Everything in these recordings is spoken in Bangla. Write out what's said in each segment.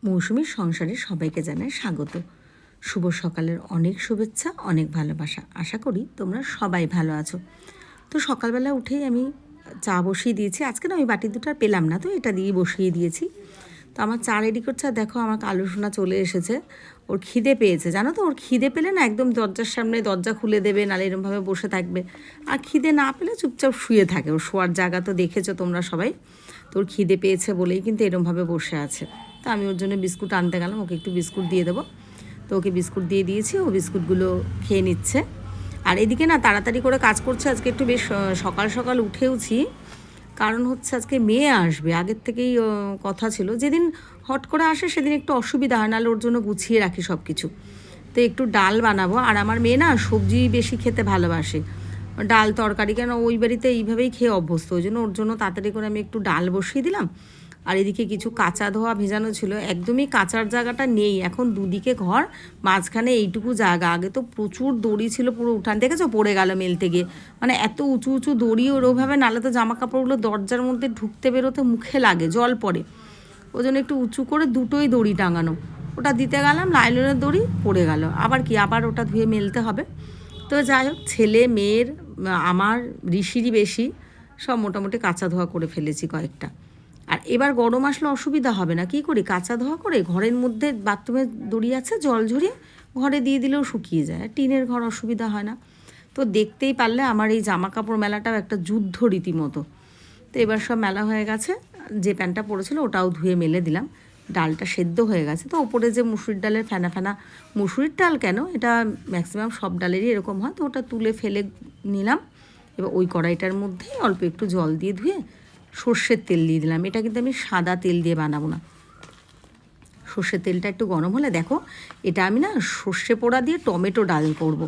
মৌসুমীর সংসারে সবাইকে জানাই স্বাগত। শুভ সকালের অনেক শুভেচ্ছা, অনেক ভালোবাসা। আশা করি তোমরা সবাই ভালো আছো। তো সকালবেলা উঠেই আমি চা বসিয়ে দিয়েছি। আজকে না আমি বাটি দুটো আর পেলাম না, তো এটা দিয়ে বসিয়ে দিয়েছি। তো আমার চা রেডি করছে, আর দেখো আমার কালু সোনা চলে এসেছে। ওর খিদে পেয়েছে, জানো তো, ওর খিদে পেলে না একদম দরজার সামনে দরজা খুলে দেবে, নাহলে এরমভাবে বসে থাকবে। আর খিদে না পেলে চুপচাপ শুয়ে থাকে। ওর শোয়ার জায়গা তো দেখেছো তোমরা সবাই। তো ওর খিদে পেয়েছে বলেই কিন্তু এরমভাবে বসে আছে। তো আমি ওর জন্য বিস্কুট আনতে গেলাম, ওকে একটু বিস্কুট দিয়ে দেবো। তো ওকে বিস্কুট দিয়ে দিয়েছি, ও বিস্কুটগুলো খেয়ে নিচ্ছে। আর এদিকে না তাড়াতাড়ি করে কাজ করছে, আজকে একটু বেশ সকাল সকাল উঠেওছি। কারণ হচ্ছে আজকে মেয়ে আসবে, আগের থেকেই কথা ছিল। যেদিন হট করে আসে সেদিন একটু অসুবিধা হয়, নাহলে ওর জন্য গুছিয়ে রাখি সব কিছু। তো একটু ডাল বানাবো। আর আমার মেয়ে না সবজি বেশি খেতে ভালোবাসে, ডাল তরকারি, কেন ওই বাড়িতে এইভাবেই খেয়ে অভ্যস্ত। ওই জন্য ওর জন্য তাড়াতাড়ি করে আমি একটু ডাল বসিয়ে দিলাম। আর এদিকে কিছু কাঁচা ধোয়া ভেজানো ছিল, একদমই কাঁচার জায়গাটা নেই এখন। দুদিকে ঘর, মাঝখানে এইটুকু জায়গা। আগে তো প্রচুর দড়ি ছিল, পুরো উঠান দেখেছো পড়ে গেল মেলতে গিয়ে। মানে এত উঁচু উঁচু দড়ি ওর, ওভাবে নালে তো জামা কাপড়গুলো দরজার মধ্যে ঢুকতে বেরোতে মুখে লাগে, জল পড়ে। ওই জন্য একটু উঁচু করে দুটোই দড়ি টাঙানো। ওটা দিতে গেলাম, লাইলনের দড়ি পড়ে গেল। আবার কি, আবার ওটা ধুয়ে মেলতে হবে। তো যাই হোক, ছেলে মেয়ের আমার ঋষিরই বেশি, সব মোটামুটি কাঁচা ধোয়া করে ফেলেছি কয়েকটা। আর এবার গরম আসলে অসুবিধা হবে না, কী করি, কাঁচা ধোয়া করে ঘরের মধ্যে বাথরুমে দড়ি আছে, জল ঝরিয়ে ঘরে দিয়ে দিলেও শুকিয়ে যায়। টিনের ঘর, অসুবিধা হয় না। তো দেখতেই পারলে আমার এই জামা কাপড় মেলাটাও একটা যুদ্ধ রীতিমতো। তো এবার সব মেলা হয়ে গেছে, যে প্যান্টটা পরেছিল ওটাও ধুয়ে মেলে দিলাম। ডালটা সেদ্ধ হয়ে গেছে। তো ওপরে যে মুসুরির ডালের ফেনা ফেনা, মুসুরির ডাল কেন, এটা ম্যাক্সিমাম সব ডালেরই এরকম হয়, তো ওটা তুলে ফেলে নিলাম। এবার ওই কড়াইটার মধ্যেই অল্প একটু জল দিয়ে ধুয়ে সর্ষের তেল দিয়ে দিলাম। এটা কিন্তু আমি সাদা তেল দিয়ে বানাবো না, সর্ষের তেলটা একটু গরম হলে, দেখো এটা আমি না সর্ষে পোড়া দিয়ে টমেটো ডাল করব।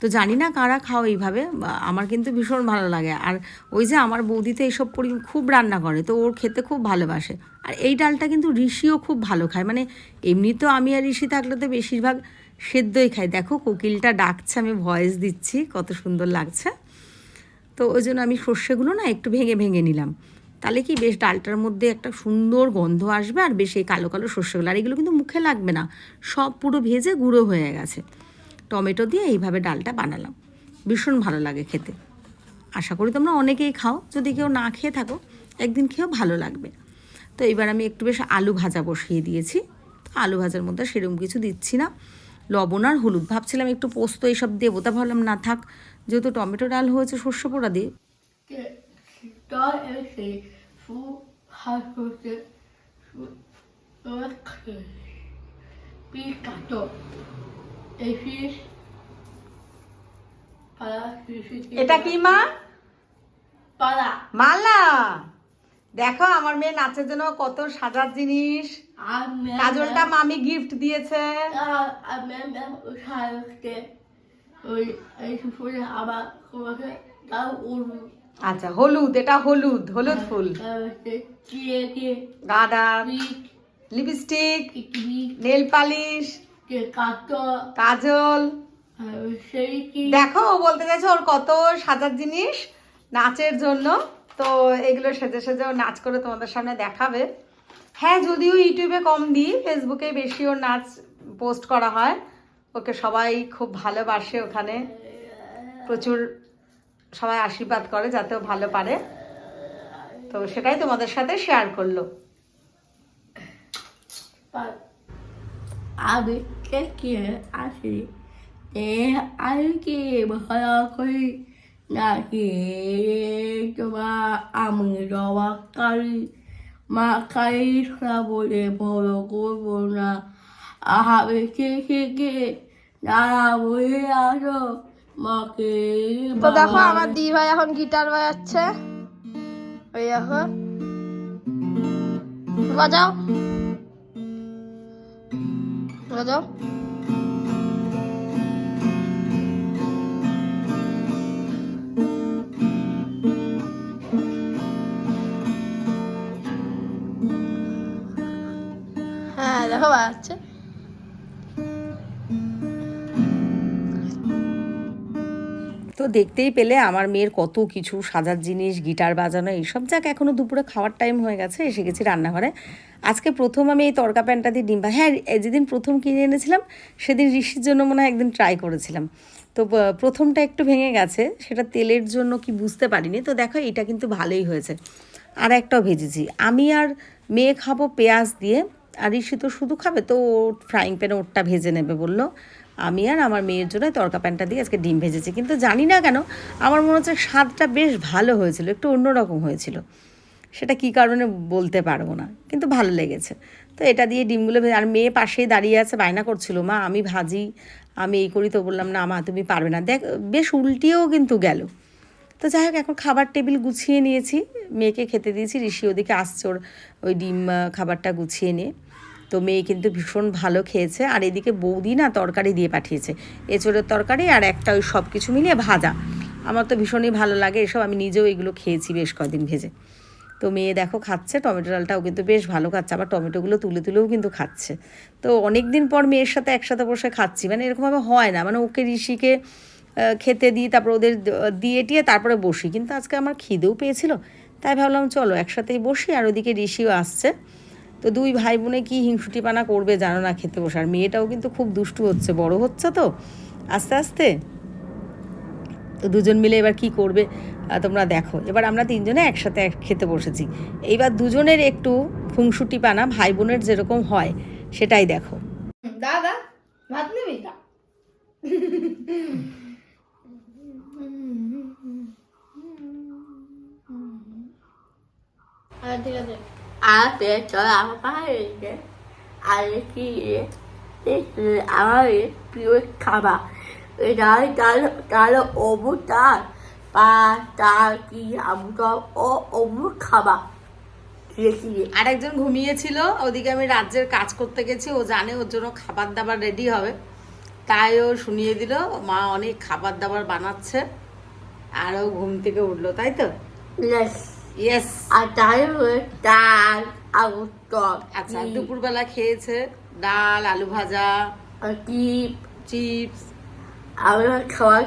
তো জানি না কারা খাও এইভাবে, আমার কিন্তু ভীষণ ভালো লাগে। আর ওই যে আমার বৌদি তো এইসব খুব রান্না করে, তো ওর খেতে খুব ভালোবাসে। আর এই ডালটা কিন্তু ঋষিও খুব ভালো খায়। মানে এমনি তো আমি আর ঋষি থাকলে তো বেশিরভাগ সেদ্ধই খাই। দেখো কোকিলটা ডাকছে, আমি ভয়েস দিচ্ছি, কত সুন্দর লাগছে। তো ওই জন্য আমি সর্ষেগুলো না একটু ভেঙে ভেঙে নিলাম, তাহলে কি বেশ ডালটার মধ্যে একটা সুন্দর গন্ধ আসবে। আর বেশ এই কালো কালো সর্ষেগুলো, আর এগুলো কিন্তু মুখে লাগবে না, সব পুরো ভেজে গুঁড়ো হয়ে গেছে। টমেটো দিয়ে এইভাবে ডালটা বানালাম, ভীষণ ভালো লাগে খেতে। আশা করি তোমরা অনেকেই খাও, যদি কেউ না খেয়ে থাকো একদিন খেয়েও ভালো লাগবে। তো এবার আমি একটু বেশ আলু ভাজা বসিয়ে দিয়েছি। আলু ভাজার মধ্যে সেরকম কিছু দিচ্ছি না, লবণ আর হলুদ। ভাবছিলাম একটু পোস্ত এইসব দেবো, তা ভাবলাম না থাক, যেহেতু টমেটো ডাল হয়েছে সর্ষে পোড়া দিয়ে। এটা কি মা? মালা। দেখো আমার মেয়ে নাচের জন্য কত সাজার জিনিস, কাজলটা মামি গিফট দিয়েছে। আচ্ছা হলুদ, এটা হলুদ, হলুদ ফুল, গাঁদা, লিপস্টিক, নেল পালিশ, কাজল। দেখো ও বলতে চাইছে ওর কত সাজার জিনিস নাচের জন্য। তো এগুলো সেজে সেজে ও নাচ করে তোমাদের সামনে দেখাবে। হ্যাঁ, যদিও ইউটিউবে কম দিই, ফেসবুকে বেশি ওর নাচ পোস্ট করা হয়। ওকে সবাই খুব ভালোবাসে, ওখানে প্রচুর সবাই আশীর্বাদ করে যাতে ও ভালো পারে। তো সেটাই তোমাদের সাথে শেয়ার করলো। আমি কে আসি আর কি ভালো করি নাকি তোমার আমি রবা কারি মা কারি ছড়া বলে বড় করবো না। আমি কে দাঁড়া বলে আসো মাকে। তো দেখো আমার দি ভাই এখন গিটার বাজাচ্ছে, ওই এখন বাজাও বাজাও। হ্যাঁ দেখো বাজাচ্ছে। তো দেখতেই পেলে আমার মেয়ের কত কিছু সাজার জিনিস, গিটার বাজানো, এইসব যাক এখনও দুপুরে খাওয়ার টাইম হয়ে গেছে, এসে গেছি রান্নাঘরে। আজকে প্রথম আমি এই তড়কা প্যানটা দিয়ে ডিম হ্যাঁ, যেদিন প্রথম কিনে এনেছিলাম সেদিন ঋষির জন্য মনে হয় একদিন ট্রাই করেছিলাম। তো প্রথমটা একটু ভেঙে গেছে, সেটা তেলের জন্য কি বুঝতে পারিনি। তো দেখো এটা কিন্তু ভালোই হয়েছে। আর একটাও ভেজেছি, আমি আর মেয়ে খাবো পেঁয়াজ দিয়ে, আর ঋষি তো শুধু খাবে, তো ও ফ্রাইং প্যানে ওরটা ভেজে নেবে বললো। আমি আর আমার মেয়ের জন্য তড়কা প্যানটা দিয়ে আজকে ডিম ভেজেছি, কিন্তু জানি না কেন আমার মনে হচ্ছে স্বাদটা বেশ ভালো হয়েছিল, একটু অন্যরকম হয়েছিল। সেটা কী কারণে বলতে পারবো না, কিন্তু ভালো লেগেছে। তো এটা দিয়ে ডিমগুলো ভেজে, আর মেয়ে পাশেই দাঁড়িয়ে আছে, বায়না করছিল মা আমি ভাজি, আমি এই করি। তো বললাম না মা তুমি পারবে না, দেখ বেশ উল্টিয়েও কিন্তু গেল। তো যাই হোক, এখন খাবার টেবিল গুছিয়ে নিয়েছি, মেয়েকে খেতে দিয়েছি, ঋষি ওদিকে আসছে ওর ওই ডিম খাবারটা গুছিয়ে নিয়ে। তো মেয়ে কিন্তু ভীষণ ভালো খেয়েছে। আর এদিকে বৌদি না তরকারি দিয়ে পাঠিয়েছে, এঁচোড়ের তরকারি আর একটা ওই সব কিছু মিলিয়ে ভাজা। আমার তো ভীষণই ভালো লাগে এসব, আমি নিজেও এগুলো খেয়েছি বেশ কদিন ভেজে। তো মেয়ে দেখো খাচ্ছে, টমেটো ডালটাও কিন্তু বেশ ভালো খাচ্ছে, আবার টমেটোগুলো তুলে তুলেও কিন্তু খাচ্ছে। তো অনেক দিন পর মেয়ের সাথে একসাথে বসে খাচ্ছি, মানে এরকমভাবে হয় না, মানে ওকে ঋষিকে খেতে দিই, তারপর ওদের দিয়ে টিয়ে তারপরে বসি। কিন্তু আজকে আমার খিদেও পেয়েছিল, তাই ভাবলাম চলো একসাথেই বসি। আর ওদিকে ঋষিও আসছে। তো দুই ভাই বোনে কী হিংসুটিপানা করবে জানো না খেতে বসে। আর মেয়েটাও কিন্তু খুব দুষ্টু হচ্ছে, বড় হচ্ছে তো আস্তে আস্তে। তো দুজন মিলে এবার কি করবে তোমরা দেখো। এবার আমরা তিনজনে একসাথে খেতে বসেছি, এইবার দুজনের একটু খুংসুটিপানা ভাই বোনের যেরকম হয় সেটাই দেখো। দাদা ভাত নিবি না? ঠিক আছে। আর চলো আমার পাহাড়ে আর কি আমার প্রিয় খাবার এটা তাহলে অমুতার বা তার কি আমটা ও অমুক খাবার আর একজন ঘুমিয়েছিল, ওদিকে আমি রাজ্যের কাজ করতে গেছি, ও জানে ওর জন্য খাবার দাবার রেডি হবে, তাই ও শুনিয়ে দিল মা অনেক খাবার দাবার বানাচ্ছে। আর ও ঘুম থেকে উঠলো, তাই তো? ইয়েস। আর তাই ডাল আলু টক। আচ্ছা, দুপুরবেলা খেয়েছে ডাল, আলু ভাজা, চিপ চিপস, আমার খাওয়ার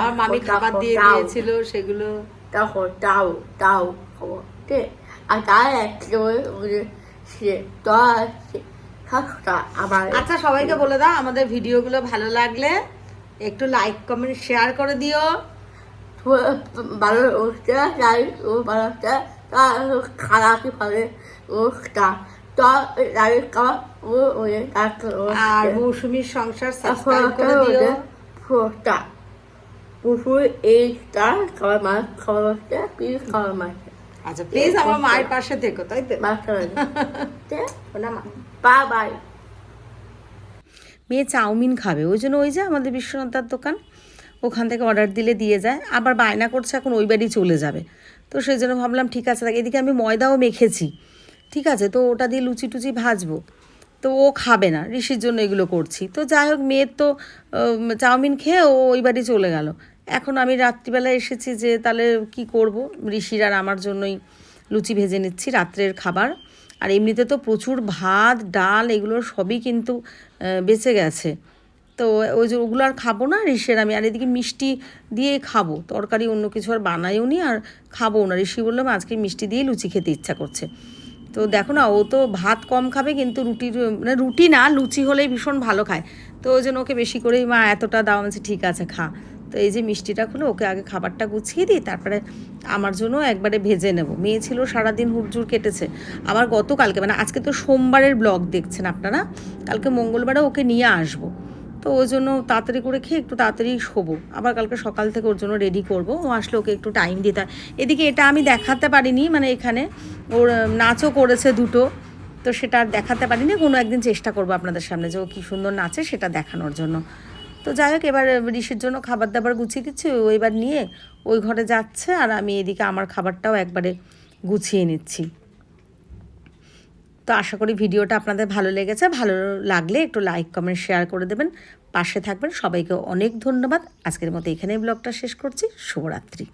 আর মামি খাবার দিয়ে দিয়েছিল সেগুলো। তাও খাবো, ঠিক। আর তার একটা আমার। আচ্ছা, সবাইকে বলে দাও আমাদের ভিডিওগুলো ভালো লাগলে একটু লাইক কমেন্ট শেয়ার করে দিও। ভালো ভালো খারাপই পাবে আর মৌসুমীর সংসার সাবস্ক্রাইব করে দিও। খাবার মাছ খাবার হচ্ছে প্লিজ খাবার মাছ। আচ্ছা প্লিজ আমার মায়ের পাশে থেকো, তাই তো? বাই। মেয়ে চাউমিন খাবে, ওই জন্য ওই যে আমাদের বিশ্বনাথার দোকান, ওখান থেকে অর্ডার দিলে দিয়ে যায়। আবার বায়না করছে এখন ওই বাড়ি চলে যাবে, তো সেই জন্য ভাবলাম ঠিক আছে। এদিকে আমি ময়দাও মেখেছি, ঠিক আছে, তো ওটা দিয়ে লুচি টুচি ভাজবো। তো ও খাবে না, ঋষির জন্য এগুলো করছি। তো যাই হোক, মেয়ের তো চাউমিন খেয়ে ও ওই বাড়ি চলে গেল। এখন আমি রাত্রিবেলা এসেছি যে তাহলে কি করব, ঋষির আর আমার জন্যই লুচি ভেজে নিচ্ছি রাত্রের খাবার। আর এমনিতে তো প্রচুর ভাত ডাল এগুলোর সবই কিন্তু বেঁচে গেছে, তো ওই যে ওগুলো আর খাবো না ঋষির আমি। আর এদিকে মিষ্টি দিয়ে খাবো, তরকারি অন্য কিছু আর বানাইও নি আর খাবো না। ঋষি বললাম আজকে মিষ্টি দিয়ে লুচি খেতে ইচ্ছা করছে। তো দেখো না, ও তো ভাত কম খাবে, কিন্তু মানে রুটি না লুচি হলেই ভীষণ ভালো খায়। তো ওই জন্য ওকে বেশি করেই মা এতটা দাও, আমি ঠিক আছে খা। তো এই যে মিষ্টিটা খুলে ওকে আগে খাবারটা গুছিয়ে দিই, তারপরে আমার জন্য একবারে ভেজে নেব। মেয়ে ছিল সারাদিন হুড়জুড় কেটেছে। আবার গতকালকে মানে আজকে তো সোমবারের ব্লগ দেখছেন আপনারা, কালকে মঙ্গলবারে ওকে নিয়ে আসবো। তো ওই জন্য তাড়াতাড়ি করে খেয়ে একটু তাড়াতাড়ি শোবো, আবার কালকে সকাল থেকে ওর জন্য রেডি করব। ও আসলে ওকে একটু টাইম দিতে হয়। এদিকে এটা আমি দেখাতে পারিনি, মানে এখানে ওর নাচও করেছে দুটো, তো সেটা আর দেখাতে পারিনি। কোনো একদিন চেষ্টা করবো আপনাদের সামনে যে ও কী সুন্দর নাচে সেটা দেখানোর জন্য। তো যাই হোক, এবার ঋষির জন্য খাবার দাবার গুছিয়ে দিচ্ছি, ও এবার নিয়ে ওই ঘরে যাচ্ছে, আর আমি এদিকে আমার খাবারটাও একবারে গুছিয়ে নিচ্ছি। তো আশা করি ভিডিওটা আপনাদের ভালো লেগেছে, ভালো লাগলে একটু লাইক কমেন্ট শেয়ার করে দেবেন, পাশে থাকবেন। সবাইকে অনেক ধন্যবাদ। আজকের মতো এখানেই ব্লগটা শেষ করছি। শুভরাত্রি।